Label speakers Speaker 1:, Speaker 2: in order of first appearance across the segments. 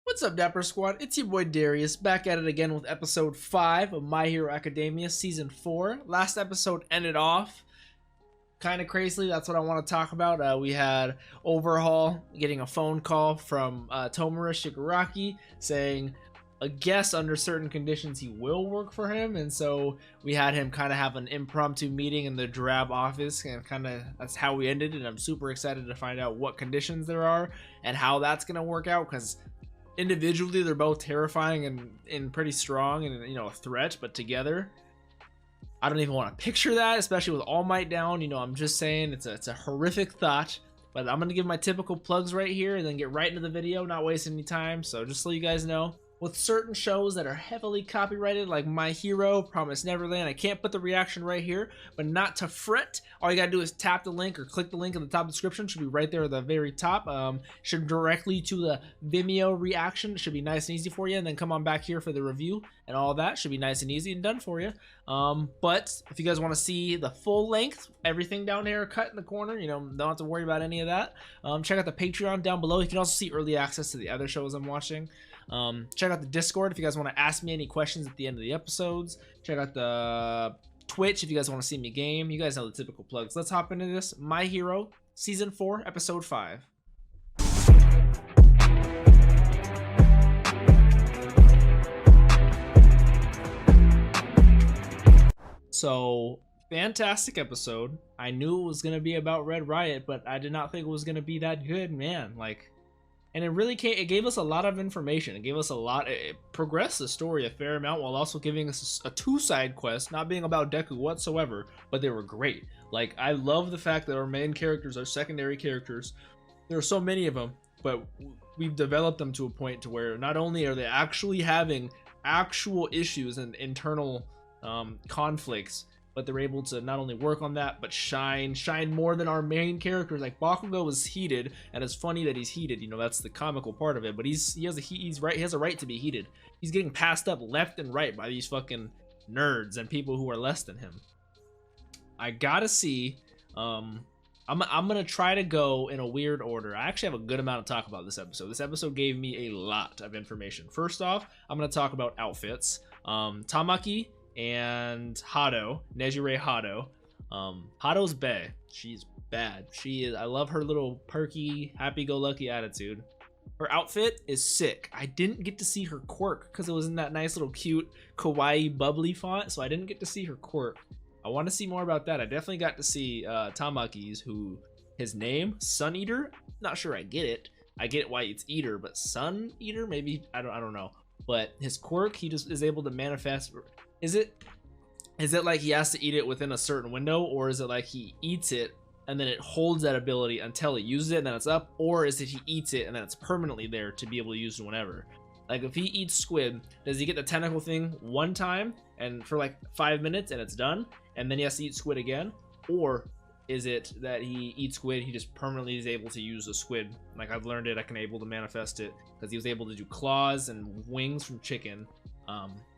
Speaker 1: What's up, Dapper Squad? It's your boy Darius, back at it again with episode 5 of My Hero Academia Season 4. Last episode ended off kind of crazily. That's what I want to talk about. We had Overhaul getting a phone call from Tomura Shigaraki saying, I guess under certain conditions he will work for him, and so we had him kind of have an impromptu meeting in the Drab office, and kind of that's how we ended. And I'm super excited to find out what conditions there are and how that's gonna work out, because individually they're both terrifying and pretty strong and, you know, a threat, but together I don't even want to picture that, especially with All Might down. You know, I'm just saying it's a horrific thought. But I'm gonna give my typical plugs right here and then get right into the video, not waste any time. So just so you guys know, with certain shows that are heavily copyrighted, like My Hero, Promised Neverland, I can't put the reaction right here, but not to fret. All you gotta do is tap the link or click the link in the top description. Should be right there at the very top. Should directly to the Vimeo reaction. Should be nice and easy for you, and then come on back here for the review and all that. Should be nice and easy and done for you. But if you guys want to see the full length, everything down here cut in the corner, you know, don't have to worry about any of that. Check out the Patreon down below. You can also see early access to the other shows I'm watching. Check out the Discord if you guys want to ask me any questions at the end of the episodes. Check out the Twitch if you guys want to see me game. You guys know the typical plugs. Let's hop into this. My Hero Season 4 Episode 5. So, fantastic episode. I knew it was going to be about Red Riot, but I did not think it was going to be that good, man. Like, and it really it gave us a lot of information. It gave us a lot. It progressed the story a fair amount while also giving us a 2 side quests, not being about Deku whatsoever, but they were great. Like, I love the fact that our main characters are secondary characters. There are so many of them, but we've developed them to a point to where not only are they actually having actual issues and internal conflicts, but they're able to not only work on that, but shine more than our main characters. Like, Bakugo was heated, and it's funny that he's heated, you know, that's the comical part of it, but he has a right to be heated. He's getting passed up left and right by these fucking nerds and people who are less than him. I gotta see, I'm gonna try to go in a weird order. I actually have a good amount to talk about this episode. This episode gave me a lot of information. First off, I'm gonna talk about outfits. Tamaki and Hado, Nejire Hado. Hado's bae. She's bad. She is. I love her little perky, happy-go-lucky attitude. Her outfit is sick. I didn't get to see her quirk because it was in that nice little cute kawaii bubbly font, so I didn't get to see her quirk. I want to see more about that. I definitely got to see Tamaki's, who his name, Sun Eater. Not sure I get it. I get why it's Eater, but Sun Eater, maybe I don't know. But his quirk, he just is able to manifest. Is it like he has to eat it within a certain window, or is it like he eats it and then it holds that ability until he uses it and then it's up, or is it he eats it and then it's permanently there to be able to use it whenever? Like, if he eats squid, does he get the tentacle thing one time and for like 5 minutes and it's done, and then he has to eat squid again? Or is it that he eats squid, he just permanently is able to use the squid? Like, I've learned it, I can able to manifest it because he was able to do claws and wings from chicken.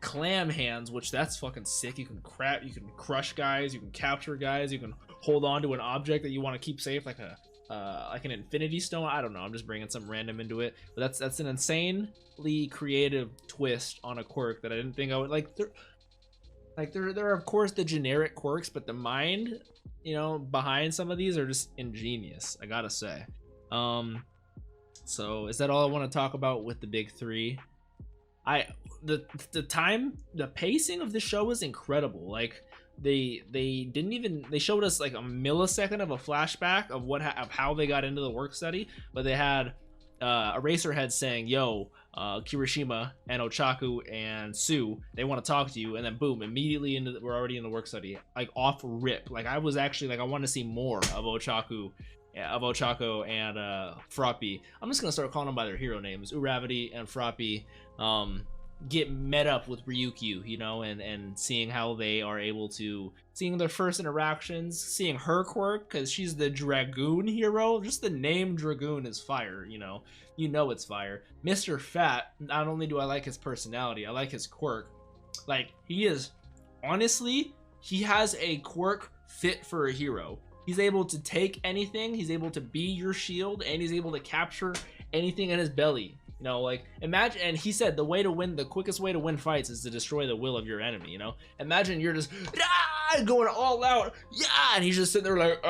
Speaker 1: Clam hands, which that's fucking sick. You can crush guys, you can capture guys, you can hold on to an object that you want to keep safe, like an infinity stone. I don't know, I'm just bringing some random into it, but that's an insanely creative twist on a quirk that I didn't think I would like. There are of course the generic quirks, but the mind, you know, behind some of these are just ingenious, I gotta say. So is that all I want to talk about with the big 3? The pacing of the show is incredible. Like, they showed us like a millisecond of a flashback of how they got into the work study, but they had Eraserhead saying, yo, Kirishima and Ochaku and Sue, they want to talk to you, and then boom, immediately we're already in the work study, like off rip. Like, I was actually like, I want to see more of Ochako and Froppy. I'm just gonna start calling them by their hero names. Uravity and Froppy get met up with Ryukyu, you know, and seeing how they are able to, seeing their first interactions, seeing her quirk, because she's the Dragoon hero. Just the name Dragoon is fire, you know it's fire. Mr. Fat, not only do I like his personality, I like his quirk. Like, he is, honestly, he has a quirk fit for a hero. He's able to take anything, he's able to be your shield, and he's able to capture anything in his belly. You know, like, imagine, and he said the quickest way to win fights is to destroy the will of your enemy, you know? Imagine you're just, going all out, and he's just sitting there like,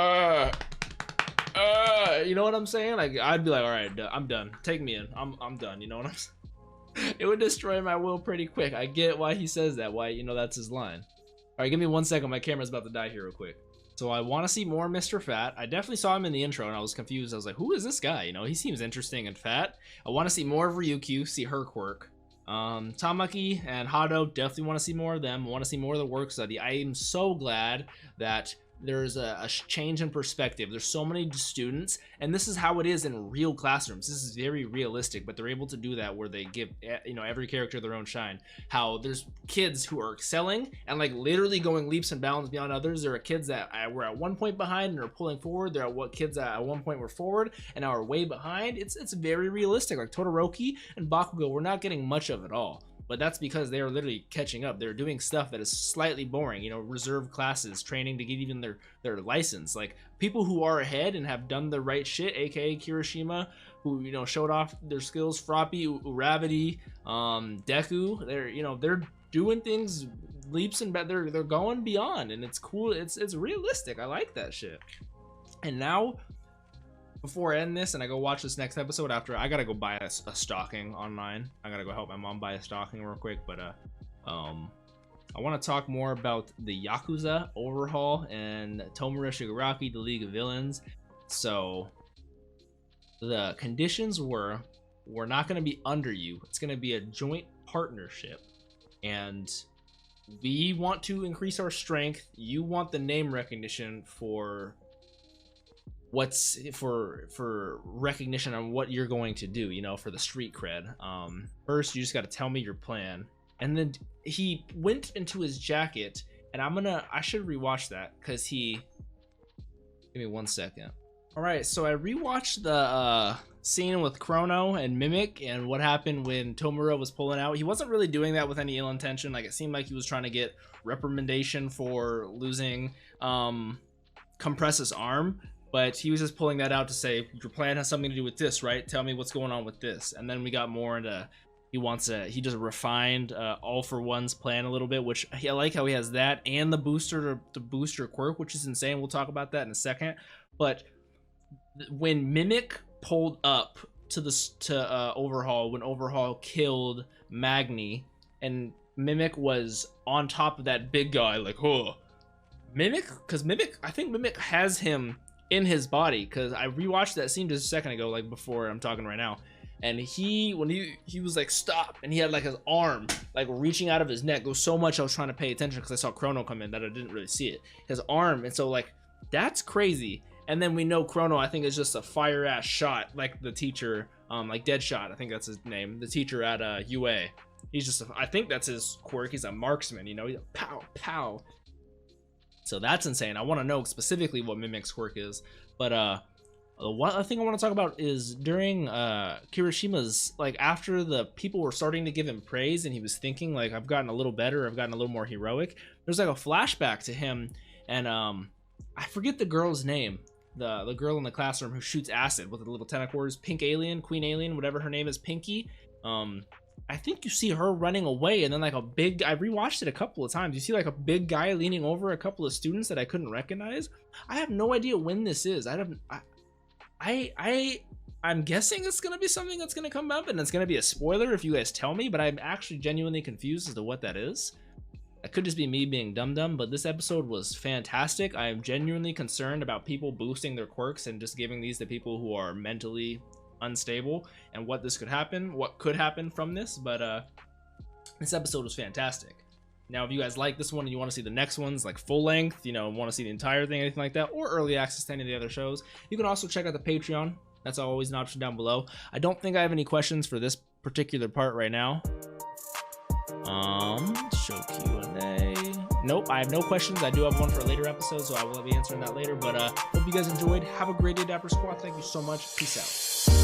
Speaker 1: you know what I'm saying? Like, I'd be like, all right, I'm done. Take me in. I'm done, you know what I'm saying? It would destroy my will pretty quick. I get why he says that, why, you know, that's his line. All right, give me 1 second. My camera's about to die here real quick. So I want to see more Mr. Fat. I definitely saw him in the intro and I was confused. I was like, who is this guy? You know, he seems interesting and fat. I want to see more of Ryukyu, see her quirk. Tamaki and Hado, definitely want to see more of them. I want to see more of the work study. I am so glad that there's a change in perspective. There's so many students, and this is how it is in real classrooms. This is very realistic, but they're able to do that where they give, you know, every character their own shine. How there's kids who are excelling and like literally going leaps and bounds beyond others. There are kids that were at one point behind and are pulling forward. There are kids that at one point were forward and now are way behind. It's very realistic. Like Todoroki and Bakugo, we're not getting much of it all. But that's because they are literally catching up. They're doing stuff that is slightly boring, you know, reserve classes, training to get even their license. Like people who are ahead and have done the right shit, aka Kirishima, who, you know, showed off their skills, Froppy, Uravity, Deku, they're doing things leaps and they're going beyond, and it's cool. It's realistic. I like that shit. And now, before I end this and I go watch this next episode, after I gotta go buy a stocking online. I gotta go help my mom buy a stocking real quick, but I want to talk more about the Yakuza overhaul and Tomura Shigaraki, the League of Villains. So the conditions were, we're not going to be under you. It's going to be a joint partnership, and we want to increase our strength. You want the name recognition for what's for recognition on what you're going to do, you know, for the street cred. First you just got to tell me your plan. And then he went into his jacket, and I should rewatch that because give me 1 second. All right, so I rewatched the scene with Chrono and Mimic and what happened when Tomura was pulling out. He wasn't really doing that with any ill intention. Like, it seemed like he was trying to get reprimandation for losing Compress's arm. But he was just pulling that out to say, your plan has something to do with this, right? Tell me what's going on with this. And then we got more into, he just refined All for One's plan a little bit, which I like how he has that and the booster to boost your quirk, which is insane. We'll talk about that in a second. But when Mimic pulled up to Overhaul, when Overhaul killed Magni, and Mimic was on top of that big guy, like, oh, Mimic, because I think Mimic has him in his body, because I rewatched that scene just a second ago, like before I'm talking right now, and when he was like, stop, and he had like his arm like reaching out of his neck. It was so much I was trying to pay attention because I saw Chrono come in that I didn't really see it, his arm. And so like, that's crazy. And then we know Chrono, I think, is just a fire ass shot, like the teacher, like Deadshot, I think that's his name, the teacher at UA. He's just I think that's his quirk. He's a marksman, you know, he's a pow pow. So that's insane. I want to know specifically what Mimic's quirk is. But the one other thing I want to talk about is during Kirishima's, like, after the people were starting to give him praise and he was thinking like, I've gotten a little better, I've gotten a little more heroic, there's like a flashback to him, and I forget the girl's name, the girl in the classroom who shoots acid with the little tentacles, Pink Alien, Queen Alien, whatever her name is, Pinky. I think you see her running away, and then like I rewatched it a couple of times. You see like a big guy leaning over a couple of students that I couldn't recognize. I have no idea when this is. I'm guessing it's gonna be something that's gonna come up, and it's gonna be a spoiler if you guys tell me, but I'm actually genuinely confused as to what that is. It could just be me being dumb, but this episode was fantastic. I am genuinely concerned about people boosting their quirks and just giving these to people who are mentally unstable, and what could happen from this. But this episode was fantastic. Now, if you guys like this one and you want to see the next ones, like full length, you know, want to see the entire thing, anything like that, or early access to any of the other shows, you can also check out the Patreon. That's always an option down below. I don't think I have any questions for this particular part right now. Show Q&A. Nope, I have no questions. I do have one for a later episode, so I will be answering that later. But hope you guys enjoyed. Have a great day, Dapper Squad. Thank you so much. Peace out.